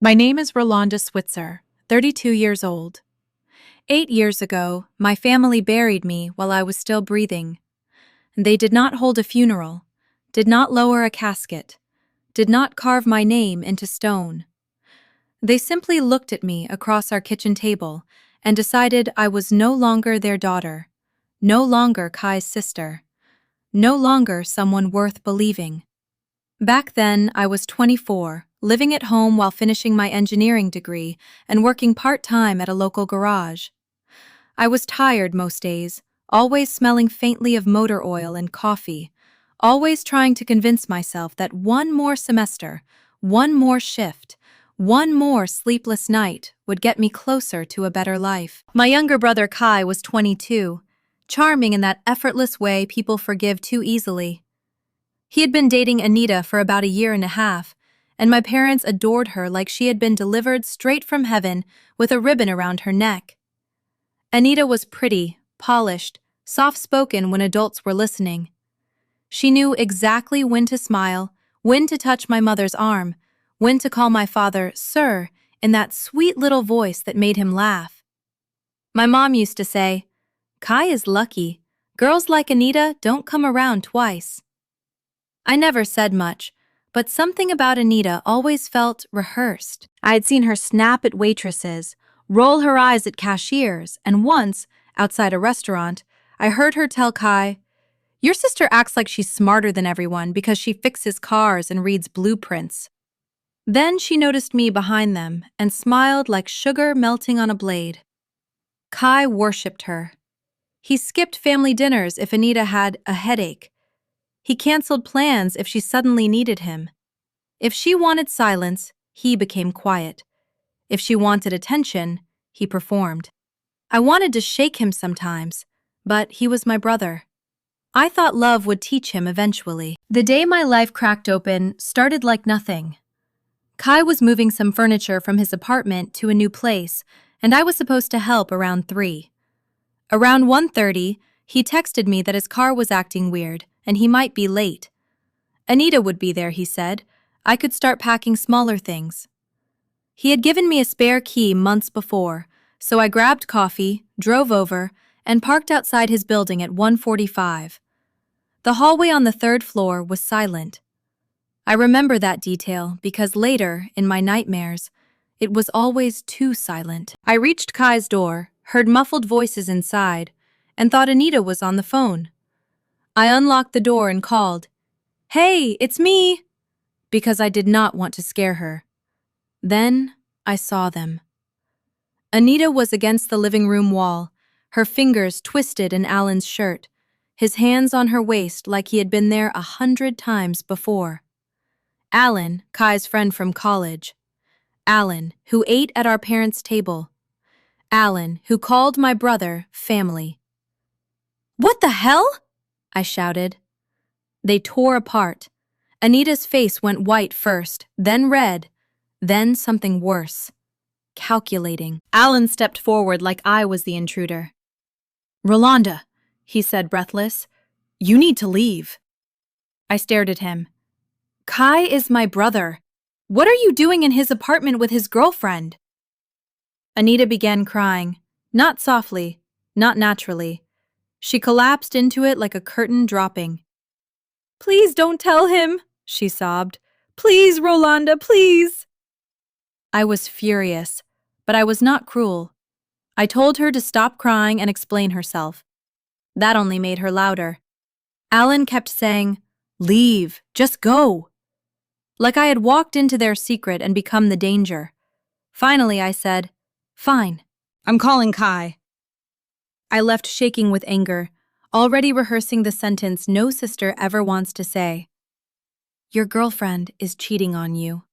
My name is Rolanda Switzer, 32 years old. 8 years ago, my family buried me while I was still breathing. They did not hold a funeral, did not lower a casket, did not carve my name into stone. They simply looked at me across our kitchen table and decided I was no longer their daughter, no longer Kai's sister, no longer someone worth believing. Back then, I was 24, living at home while finishing my engineering degree and working part-time at a local garage. I was tired most days, always smelling faintly of motor oil and coffee, always trying to convince myself that one more semester, one more shift, one more sleepless night would get me closer to a better life. My younger brother Kai was 22, charming in that effortless way people forgive too easily. He had been dating Anita for about a year and a half, and my parents adored her like she had been delivered straight from heaven with a ribbon around her neck. Anita was pretty, polished, soft-spoken when adults were listening. She knew exactly when to smile, when to touch my mother's arm, when to call my father "sir" in that sweet little voice that made him laugh. My mom used to say, "Kai is lucky. Girls like Anita don't come around twice." I never said much, but something about Anita always felt rehearsed. I had seen her snap at waitresses, roll her eyes at cashiers, and once, outside a restaurant, I heard her tell Kai, "Your sister acts like she's smarter than everyone because she fixes cars and reads blueprints." Then she noticed me behind them and smiled like sugar melting on a blade. Kai worshipped her. He skipped family dinners if Anita had a headache. He canceled plans if she suddenly needed him. If she wanted silence, he became quiet. If she wanted attention, he performed. I wanted to shake him sometimes, but he was my brother. I thought love would teach him eventually. The day my life cracked open started like nothing. Kai was moving some furniture from his apartment to a new place, and I was supposed to help around 3. Around 1:30, he texted me that his car was acting weird and he might be late. Anita would be there, he said. I could start packing smaller things. He had given me a spare key months before, so I grabbed coffee, drove over, and parked outside his building at 1:45. The hallway on the 3rd floor was silent. I remember that detail because later, in my nightmares, it was always too silent. I reached Kai's door, heard muffled voices inside, and thought Anita was on the phone. I unlocked the door and called, "Hey, it's me!" because I did not want to scare her. Then I saw them. Anita was against the living room wall, her fingers twisted in Alan's shirt, his hands on her waist like he had been there 100 times before. Alan, Kai's friend from college. Alan, who ate at our parents' table. Alan, who called my brother family. "What the hell?" I shouted. They tore apart. Anita's face went white first, then red, then something worse. Calculating. Alan stepped forward like I was the intruder. "Rolanda," he said breathless, "you need to leave." I stared at him. "Kai is my brother. What are you doing in his apartment with his girlfriend?" Anita began crying, not softly, not naturally. She collapsed into it like a curtain dropping. "Please don't tell him," she sobbed. "Please, Rolanda, please." I was furious, but I was not cruel. I told her to stop crying and explain herself. That only made her louder. Alan kept saying, "Leave, just go." Like I had walked into their secret and become the danger. Finally, I said, "Fine, I'm calling Kai." I left shaking with anger, already rehearsing the sentence no sister ever wants to say. "Your girlfriend is cheating on you."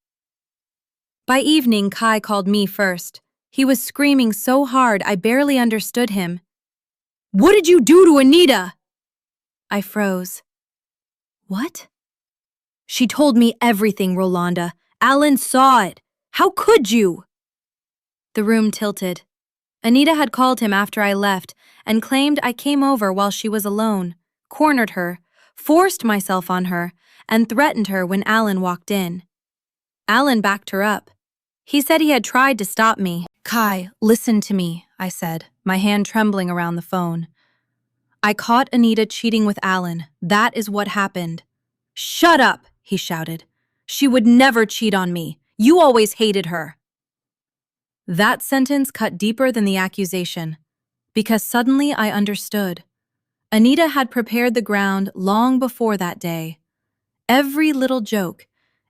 By evening, Kai called me first. He was screaming so hard I barely understood him. "What did you do to Anita?" I froze. "What?" "She told me everything, Rolanda. Alan saw it. How could you?" The room tilted. Anita had called him after I left and claimed I came over while she was alone, cornered her, forced myself on her, and threatened her when Alan walked in. Alan backed her up. He said he had tried to stop me. Kai, listen to me, I said, my hand trembling around the phone. I caught Anita cheating with Alan. That is what happened. Shut up, he shouted. She would never cheat on me. You always hated her. That sentence cut deeper than the accusation, because suddenly I understood. Anita had prepared the ground long before that day. Every little joke,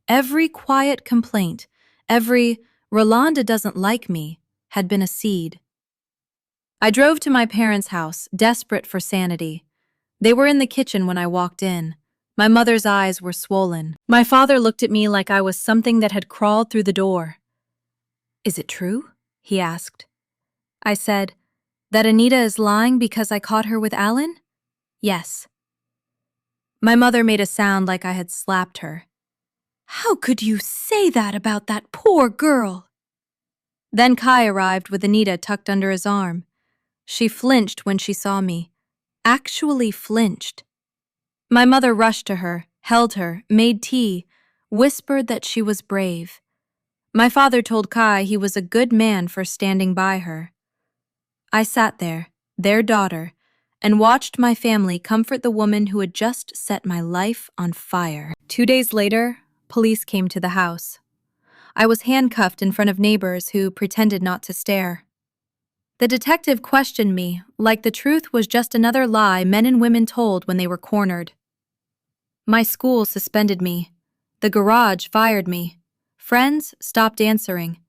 every quiet complaint, every "Rolanda doesn't like me" had been a seed. I drove to my parents' house, desperate for sanity. They were in the kitchen when I walked in. My mother's eyes were swollen. My father looked at me like I was something that had crawled through the door. "Is it true?" he asked. I said, "That Anita is lying because I caught her with Alan?" "Yes." My mother made a sound like I had slapped her. "How could you say that about that poor girl?" Then Kai arrived with Anita tucked under his arm. She flinched when she saw me. Actually flinched. My mother rushed to her, held her, made tea, whispered that she was brave. My father told Kai he was a good man for standing by her. I sat there, their daughter, and watched my family comfort the woman who had just set my life on fire. 2 days later, police came to the house. I was handcuffed in front of neighbors who pretended not to stare. The detective questioned me like the truth was just another lie men and women told when they were cornered. My school suspended me. The garage fired me. Friends stopped answering.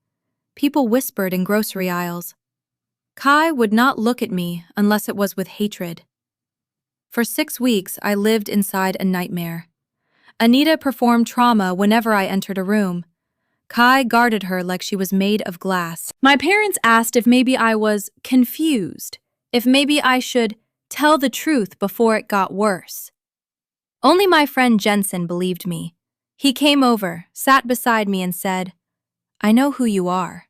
People whispered in grocery aisles. Kai would not look at me unless it was with hatred. For 6 weeks, I lived inside a nightmare. Anita performed trauma whenever I entered a room. Kai guarded her like she was made of glass. My parents asked if maybe I was confused, if maybe I should tell the truth before it got worse. Only my friend Jensen believed me. He came over, sat beside me and said, "I know who you are."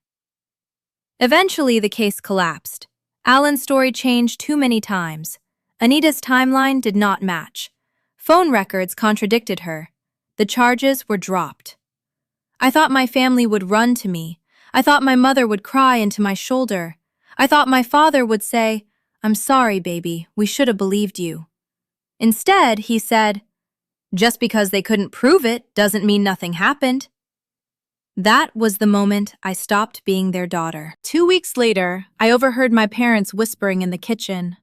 Eventually, the case collapsed. Alan's story changed too many times. Anita's timeline did not match. Phone records contradicted her. The charges were dropped. I thought my family would run to me. I thought my mother would cry into my shoulder. I thought my father would say, "I'm sorry, baby, we should have believed you." Instead, he said, "Just because they couldn't prove it doesn't mean nothing happened." That was the moment I stopped being their daughter. 2 weeks later, I overheard my parents whispering in the kitchen.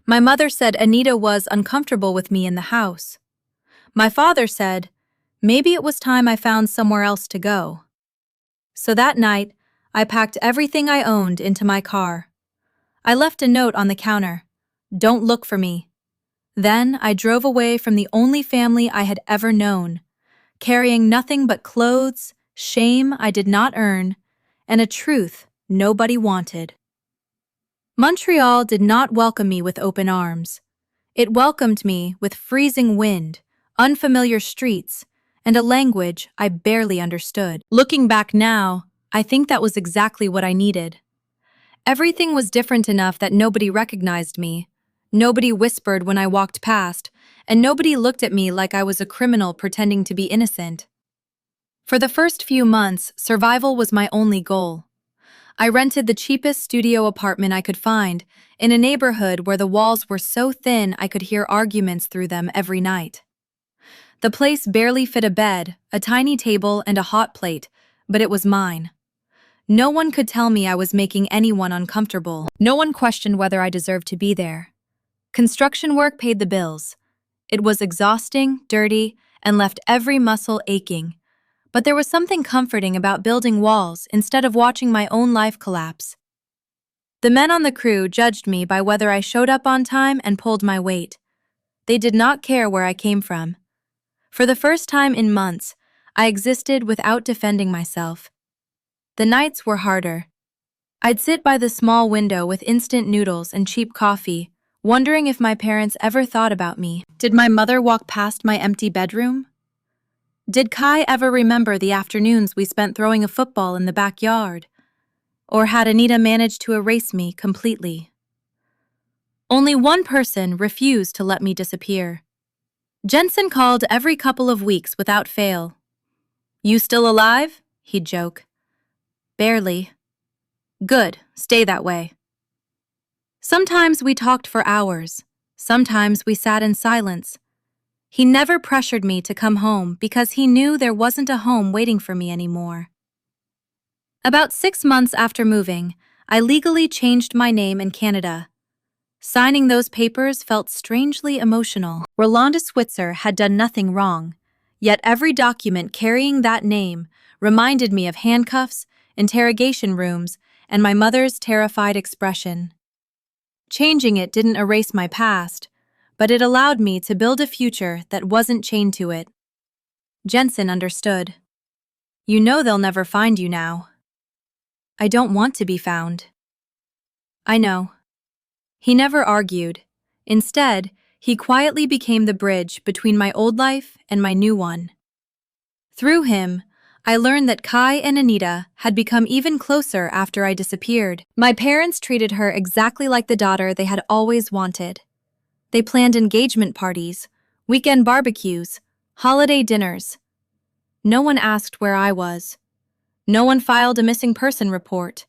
My mother said Anita was uncomfortable with me in the house. My father said, maybe it was time I found somewhere else to go. So that night, I packed everything I owned into my car. I left a note on the counter, "Don't look for me." Then I drove away from the only family I had ever known, carrying nothing but clothes, shame I did not earn, and a truth nobody wanted. Montreal did not welcome me with open arms. It welcomed me with freezing wind, unfamiliar streets, and a language I barely understood. Looking back now, I think that was exactly what I needed. Everything was different enough that nobody recognized me. Nobody whispered when I walked past, and nobody looked at me like I was a criminal pretending to be innocent. For the first few months, survival was my only goal. I rented the cheapest studio apartment I could find, in a neighborhood where the walls were so thin I could hear arguments through them every night. The place barely fit a bed, a tiny table, and a hot plate, but it was mine. No one could tell me I was making anyone uncomfortable. No one questioned whether I deserved to be there. Construction work paid the bills. It was exhausting, dirty, and left every muscle aching. But there was something comforting about building walls instead of watching my own life collapse. The men on the crew judged me by whether I showed up on time and pulled my weight. They did not care where I came from. For the first time in months, I existed without defending myself. The nights were harder. I'd sit by the small window with instant noodles and cheap coffee, wondering if my parents ever thought about me. Did my mother walk past my empty bedroom? Did Kai ever remember the afternoons we spent throwing a football in the backyard? Or had Anita managed to erase me completely? Only one person refused to let me disappear. Jensen called every couple of weeks without fail. "You still alive?" he'd joke. Barely. Good, stay that way. Sometimes we talked for hours. Sometimes we sat in silence. He never pressured me to come home because he knew there wasn't a home waiting for me anymore. About 6 months after moving, I legally changed my name in Canada. Signing those papers felt strangely emotional. Rolanda Switzer had done nothing wrong, yet every document carrying that name reminded me of handcuffs, interrogation rooms, and my mother's terrified expression. Changing it didn't erase my past, but it allowed me to build a future that wasn't chained to it. Jensen understood. You know they'll never find you now. I don't want to be found. I know. He never argued. Instead, he quietly became the bridge between my old life and my new one. Through him, I learned that Kai and Anita had become even closer after I disappeared. My parents treated her exactly like the daughter they had always wanted. They planned engagement parties, weekend barbecues, holiday dinners. No one asked where I was. No one filed a missing person report.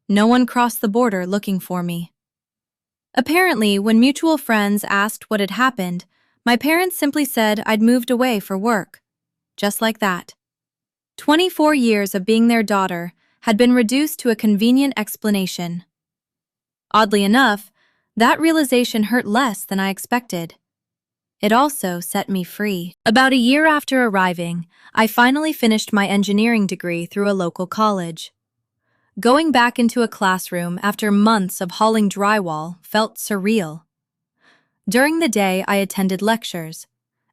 No one crossed the border looking for me. Apparently, when mutual friends asked what had happened, my parents simply said I'd moved away for work. Just like that. 24 years of being their daughter had been reduced to a convenient explanation. Oddly enough, that realization hurt less than I expected. It also set me free. About a year after arriving, I finally finished my engineering degree through a local college. Going back into a classroom after months of hauling drywall felt surreal. During the day, I attended lectures.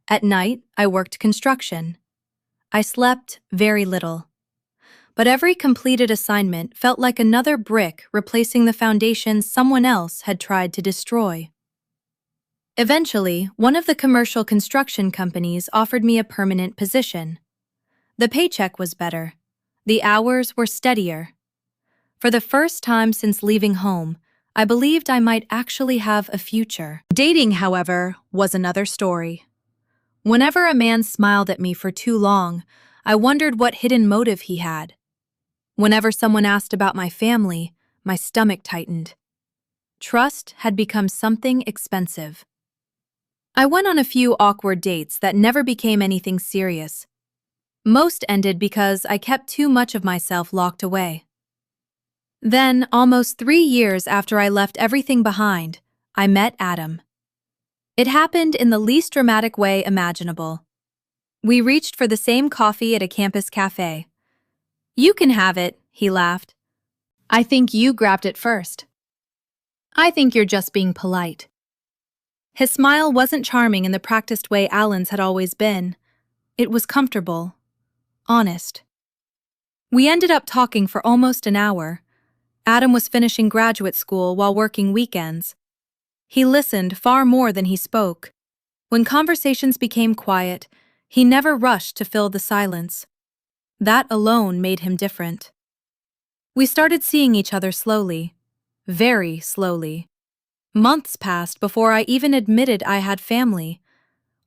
At night, I worked construction. I slept very little. But every completed assignment felt like another brick replacing the foundation someone else had tried to destroy. Eventually, one of the commercial construction companies offered me a permanent position. The paycheck was better. The hours were steadier. For the first time since leaving home, I believed I might actually have a future. Dating, however, was another story. Whenever a man smiled at me for too long, I wondered what hidden motive he had. Whenever someone asked about my family, my stomach tightened. Trust had become something expensive. I went on a few awkward dates that never became anything serious. Most ended because I kept too much of myself locked away. Then, almost 3 years after I left everything behind, I met Adam. It happened in the least dramatic way imaginable. We reached for the same coffee at a campus cafe. You can have it, he laughed. I think you grabbed it first. I think you're just being polite. His smile wasn't charming in the practiced way Alan's had always been. It was comfortable, honest. We ended up talking for almost an hour. Adam was finishing graduate school while working weekends. He listened far more than he spoke. When conversations became quiet, he never rushed to fill the silence. That alone made him different. We started seeing each other slowly, very slowly. Months passed before I even admitted I had family.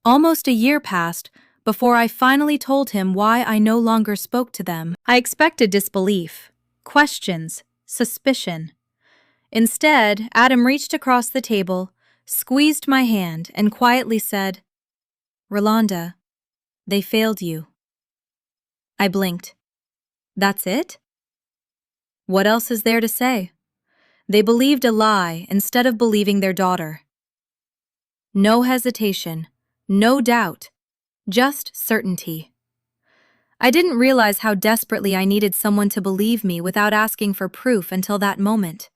Almost a year passed before I finally told him why I no longer spoke to them. I expected disbelief, questions, suspicion. Instead, Adam reached across the table, squeezed my hand, and quietly said, "Rolanda, they failed you." I blinked. That's it? What else is there to say? They believed a lie instead of believing their daughter. No hesitation, no doubt, just certainty. I didn't realize how desperately I needed someone to believe me without asking for proof until that moment.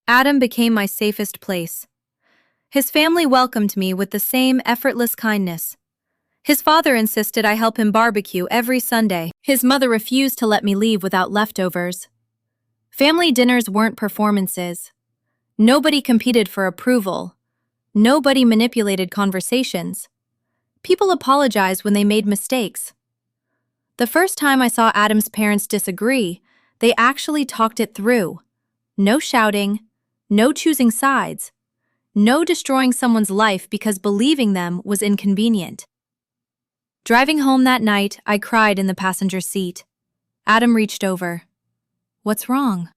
Adam became my safest place. His family welcomed me with the same effortless kindness. His father insisted I help him barbecue every Sunday. His mother refused to let me leave without leftovers. Family dinners weren't performances. Nobody competed for approval. Nobody manipulated conversations. People apologized when they made mistakes. The first time I saw Adam's parents disagree, they actually talked it through. No shouting, no choosing sides, no destroying someone's life because believing them was inconvenient. Driving home that night, I cried in the passenger seat. Adam reached over. What's wrong?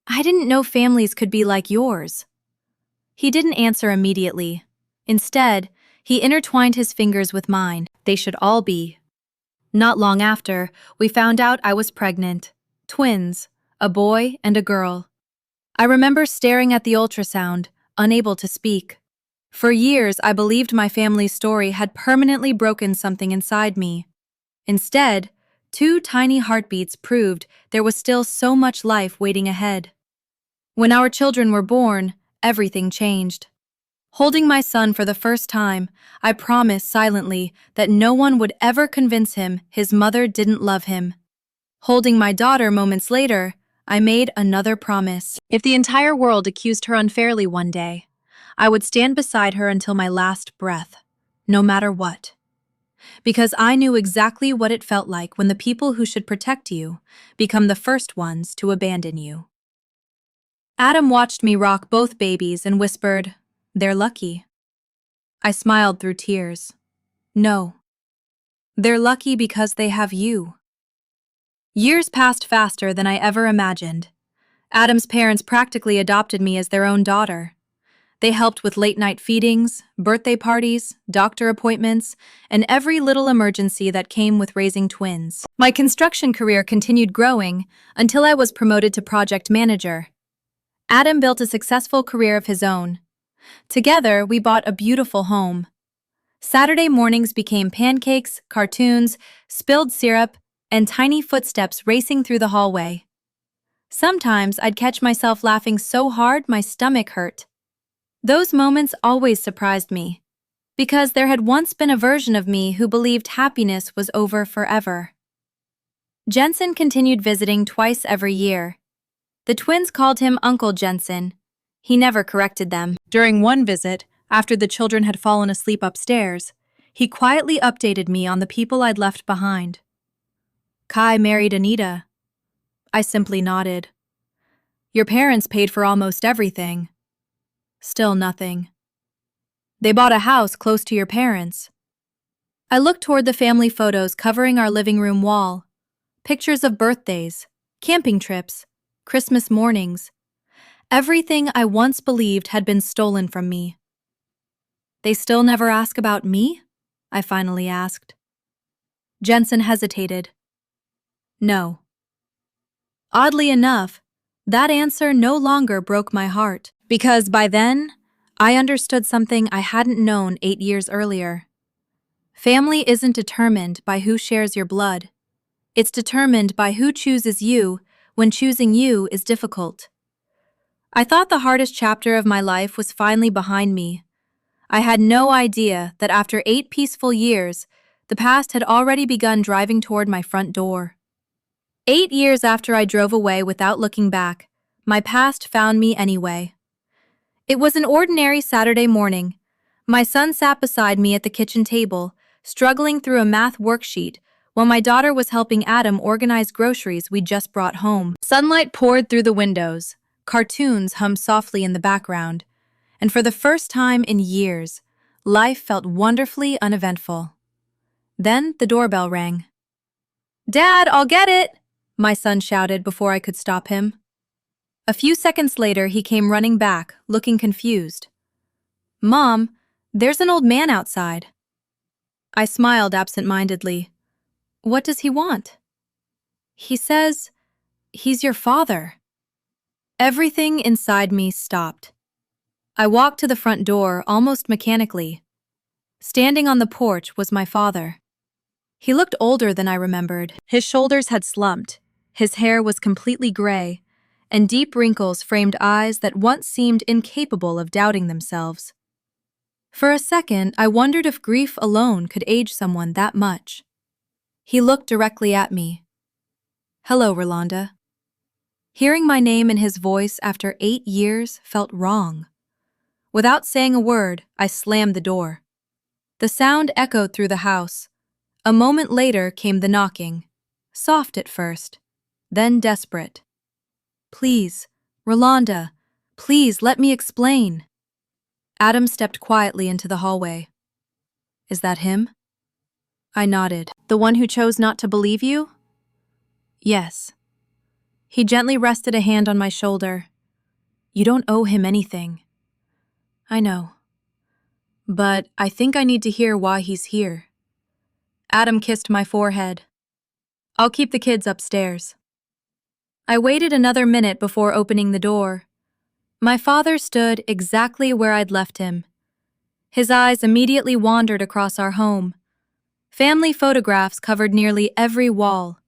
I didn't know families could be like yours. He didn't answer immediately. Instead, he intertwined his fingers with mine. They should all be. Not long after, we found out I was pregnant. Twins, a boy and a girl. I remember staring at the ultrasound, unable to speak. For years, I believed my family's story had permanently broken something inside me. Instead, 2 tiny heartbeats proved there was still so much life waiting ahead. When our children were born, everything changed. Holding my son for the first time, I promised silently that no one would ever convince him his mother didn't love him. Holding my daughter moments later, I made another promise. If the entire world accused her unfairly one day, I would stand beside her until my last breath, no matter what. Because I knew exactly what it felt like when the people who should protect you become the first ones to abandon you. Adam watched me rock both babies and whispered, "They're lucky." I smiled through tears. No. They're lucky because they have you. Years passed faster than I ever imagined. Adam's parents practically adopted me as their own daughter. They helped with late-night feedings, birthday parties, doctor appointments, and every little emergency that came with raising twins. My construction career continued growing until I was promoted to project manager. Adam built a successful career of his own. Together, we bought a beautiful home. Saturday mornings became pancakes, cartoons, spilled syrup, and tiny footsteps racing through the hallway. Sometimes I'd catch myself laughing so hard my stomach hurt. Those moments always surprised me, because there had once been a version of me who believed happiness was over forever. Jensen continued visiting twice every year. The twins called him Uncle Jensen. He never corrected them. During one visit, after the children had fallen asleep upstairs, he quietly updated me on the people I'd left behind. Kai married Anita. I simply nodded. Your parents paid for almost everything. Still nothing. They bought a house close to your parents. I looked toward the family photos covering our living room wall. Pictures of birthdays, camping trips, Christmas mornings. Everything I once believed had been stolen from me. They still never ask about me? I finally asked. Jensen hesitated. No. Oddly enough, that answer no longer broke my heart, because by then, I understood something I hadn't known 8 years earlier. Family isn't determined by who shares your blood. It's determined by who chooses you when choosing you is difficult. I thought the hardest chapter of my life was finally behind me. I had no idea that after 8 peaceful years, the past had already begun driving toward my front door. 8 years after I drove away without looking back, my past found me anyway. It was an ordinary Saturday morning. My son sat beside me at the kitchen table, struggling through a math worksheet, while my daughter was helping Adam organize groceries we'd just brought home. Sunlight poured through the windows, cartoons hummed softly in the background, and for the first time in years, life felt wonderfully uneventful. Then the doorbell rang. "Dad, I'll get it!" my son shouted before I could stop him. A few seconds later, he came running back, looking confused. "Mom, there's an old man outside." I smiled absent-mindedly. "What does he want?" "He says he's your father." Everything inside me stopped. I walked to the front door almost mechanically. Standing on the porch was my father. He looked older than I remembered. His shoulders had slumped, his hair was completely gray, and deep wrinkles framed eyes that once seemed incapable of doubting themselves. For a second, I wondered if grief alone could age someone that much. He looked directly at me. "Hello, Rolanda." Hearing my name in his voice after 8 years felt wrong. Without saying a word, I slammed the door. The sound echoed through the house. A moment later came the knocking, soft at first, then desperate. "Please, Rolanda, please let me explain." Adam stepped quietly into the hallway. "Is that him?" I nodded. "The one who chose not to believe you?" "Yes." He gently rested a hand on my shoulder. You don't owe him anything. I know. But I think I need to hear why he's here. Adam kissed my forehead. I'll keep the kids upstairs. I waited another minute before opening the door. My father stood exactly where I'd left him. His eyes immediately wandered across our home. Family photographs covered nearly every wall.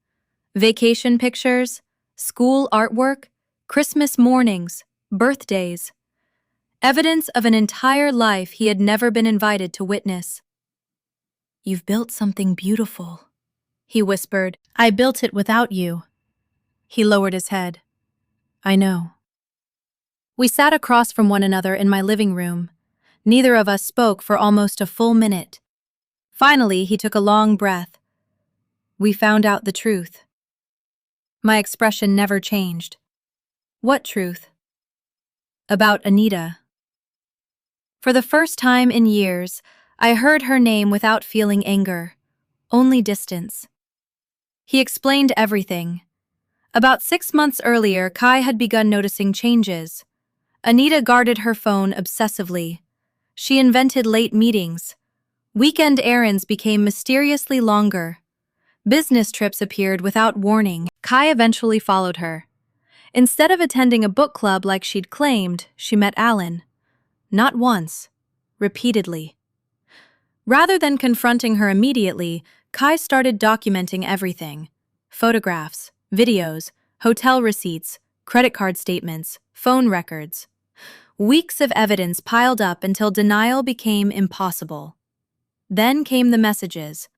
Vacation pictures, school artwork, Christmas mornings, birthdays. Evidence of an entire life he had never been invited to witness. You've built something beautiful, he whispered. I built it without you. He lowered his head. I know. We sat across from one another in my living room. Neither of us spoke for almost a full minute. Finally, he took a long breath. We found out the truth. My expression never changed. What truth? About Anita. For the first time in years, I heard her name without feeling anger, only distance. He explained everything. About 6 months earlier, Kai had begun noticing changes. Anita guarded her phone obsessively. She invented late meetings. Weekend errands became mysteriously longer. Business trips appeared without warning. Kai eventually followed her. Instead of attending a book club like she'd claimed, she met Alan. Not once, repeatedly. Rather than confronting her immediately, Kai started documenting everything. Photographs, videos, hotel receipts, credit card statements, phone records. Weeks of evidence piled up until denial became impossible. Then came the messages.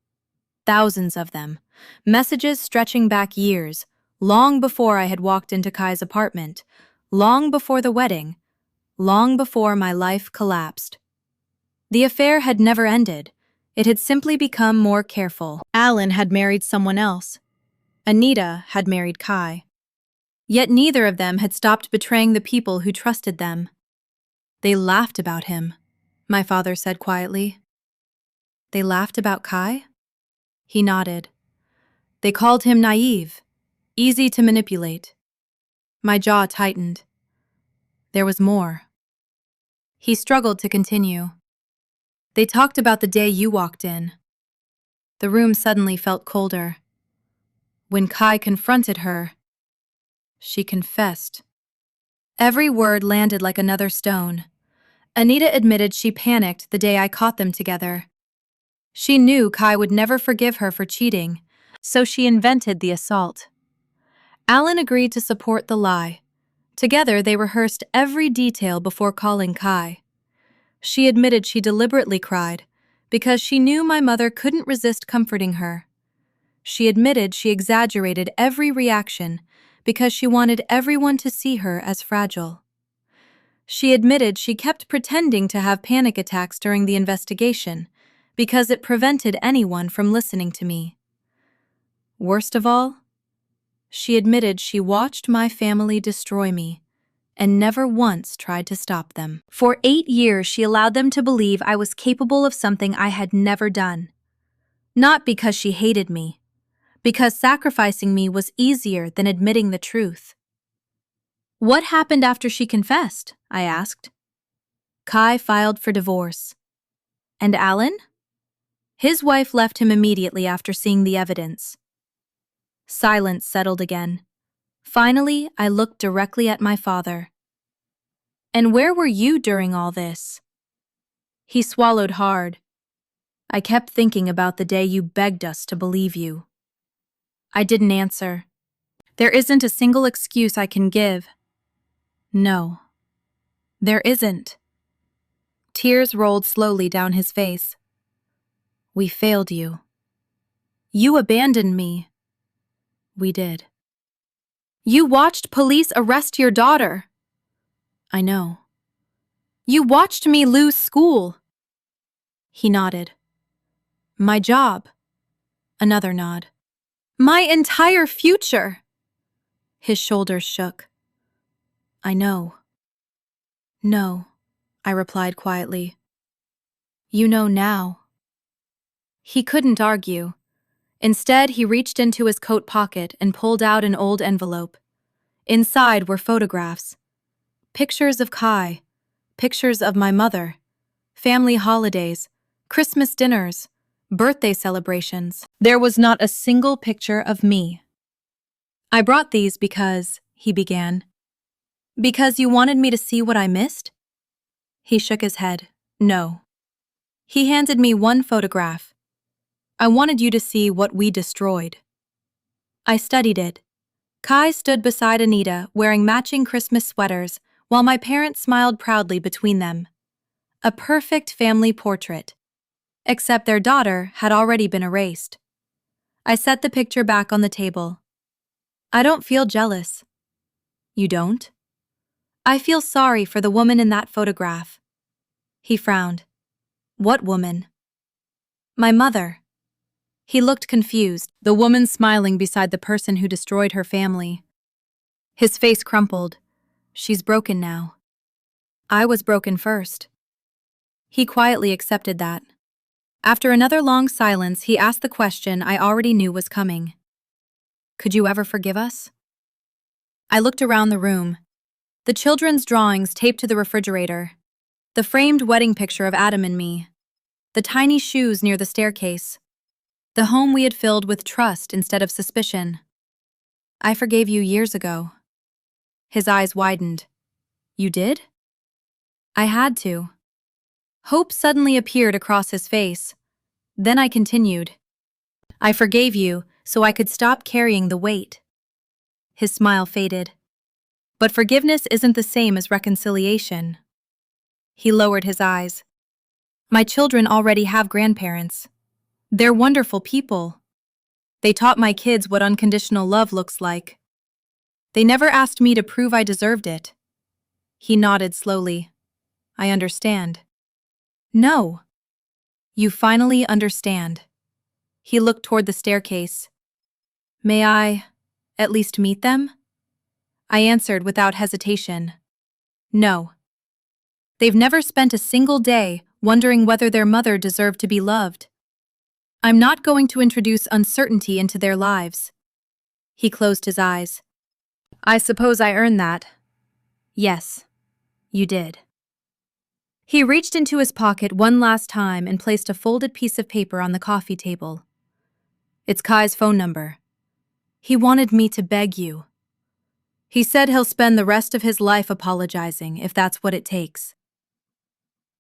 Thousands of them. Messages stretching back years, long before I had walked into Kai's apartment, long before the wedding, long before my life collapsed. The affair had never ended. It had simply become more careful. Alan had married someone else. Anita had married Kai. Yet neither of them had stopped betraying the people who trusted them. They laughed about him, my father said quietly. They laughed about Kai? He nodded. They called him naive, easy to manipulate. My jaw tightened. There was more. He struggled to continue. They talked about the day you walked in. The room suddenly felt colder. When Kai confronted her, she confessed. Every word landed like another stone. Anita admitted she panicked the day I caught them together. She knew Kai would never forgive her for cheating, so she invented the assault. Alan agreed to support the lie. Together, they rehearsed every detail before calling Kai. She admitted she deliberately cried because she knew my mother couldn't resist comforting her. She admitted she exaggerated every reaction because she wanted everyone to see her as fragile. She admitted she kept pretending to have panic attacks during the investigation because it prevented anyone from listening to me. Worst of all, she admitted she watched my family destroy me and never once tried to stop them. For 8 years, she allowed them to believe I was capable of something I had never done. Not because she hated me, because sacrificing me was easier than admitting the truth. What happened after she confessed? I asked. Kai filed for divorce. And Alan? His wife left him immediately after seeing the evidence. Silence settled again. Finally, I looked directly at my father. And where were you during all this? He swallowed hard. I kept thinking about the day you begged us to believe you. I didn't answer. There isn't a single excuse I can give. No. There isn't. Tears rolled slowly down his face. We failed you. You abandoned me. We did. You watched police arrest your daughter. I know. You watched me lose school. He nodded. My job. Another nod. My entire future. His shoulders shook. I know. No, I replied quietly. You know now. He couldn't argue. Instead, he reached into his coat pocket and pulled out an old envelope. Inside were photographs, pictures of Kai, pictures of my mother, family holidays, Christmas dinners, birthday celebrations. There was not a single picture of me. I brought these because, he began. Because you wanted me to see what I missed? He shook his head. No. He handed me one photograph. I wanted you to see what we destroyed. I studied it. Kai stood beside Anita wearing matching Christmas sweaters while my parents smiled proudly between them. A perfect family portrait. Except their daughter had already been erased. I set the picture back on the table. I don't feel jealous. You don't? I feel sorry for the woman in that photograph. He frowned. What woman? My mother. He looked confused, the woman smiling beside the person who destroyed her family. His face crumpled. She's broken now. I was broken first. He quietly accepted that. After another long silence, he asked the question I already knew was coming. Could you ever forgive us? I looked around the room. The children's drawings taped to the refrigerator. The framed wedding picture of Adam and me. The tiny shoes near the staircase. The home we had filled with trust instead of suspicion. I forgave you years ago. His eyes widened. You did? I had to. Hope suddenly appeared across his face. Then I continued. I forgave you so I could stop carrying the weight. His smile faded. But forgiveness isn't the same as reconciliation. He lowered his eyes. My children already have grandparents. They're wonderful people. They taught my kids what unconditional love looks like. They never asked me to prove I deserved it. He nodded slowly. I understand. No. You finally understand. He looked toward the staircase. May I, at least meet them? I answered without hesitation. No. They've never spent a single day wondering whether their mother deserved to be loved. I'm not going to introduce uncertainty into their lives. He closed his eyes. I suppose I earned that. Yes, you did. He reached into his pocket one last time and placed a folded piece of paper on the coffee table. It's Kai's phone number. He wanted me to beg you. He said he'll spend the rest of his life apologizing if that's what it takes.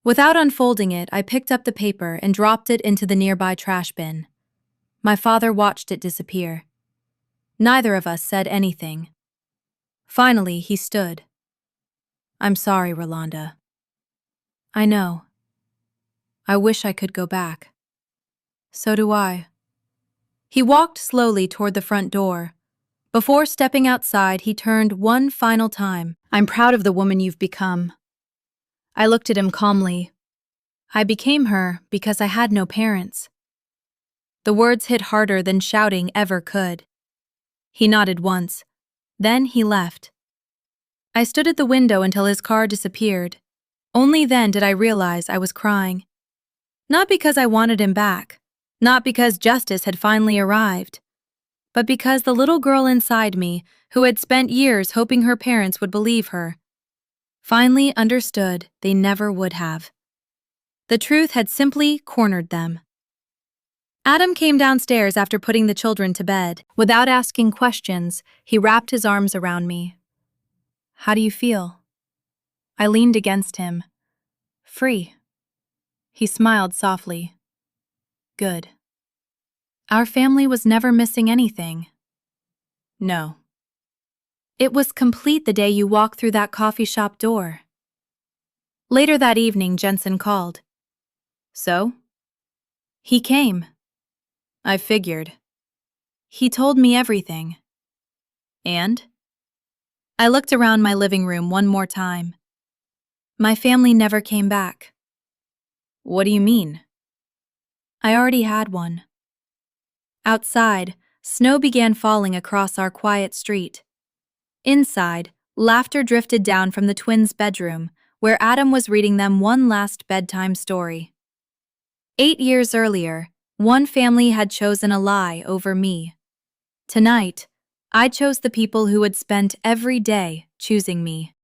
Without unfolding it, I picked up the paper and dropped it into the nearby trash bin. My father watched it disappear. Neither of us said anything. Finally, he stood. I'm sorry, Rolanda. I know. I wish I could go back. So do I. He walked slowly toward the front door. Before stepping outside, he turned one final time. I'm proud of the woman you've become. I looked at him calmly. I became her because I had no parents. The words hit harder than shouting ever could. He nodded once. Then he left. I stood at the window until his car disappeared. Only then did I realize I was crying. Not because I wanted him back, not because justice had finally arrived, but because the little girl inside me, who had spent years hoping her parents would believe her, finally understood they never would have. The truth had simply cornered them. Adam came downstairs after putting the children to bed. Without asking questions, he wrapped his arms around me. How do you feel? I leaned against him. Free. He smiled softly. Good. Our family was never missing anything. No. It was complete the day you walked through that coffee shop door. Later that evening, Jensen called. So? He came. I figured. He told me everything. And? I looked around my living room one more time. My family never came back. What do you mean? I already had one. Outside, snow began falling across our quiet street. Inside, laughter drifted down from the twins' bedroom, where Adam was reading them one last bedtime story. 8 years earlier, one family had chosen a lie over me. Tonight, I chose the people who had spent every day choosing me.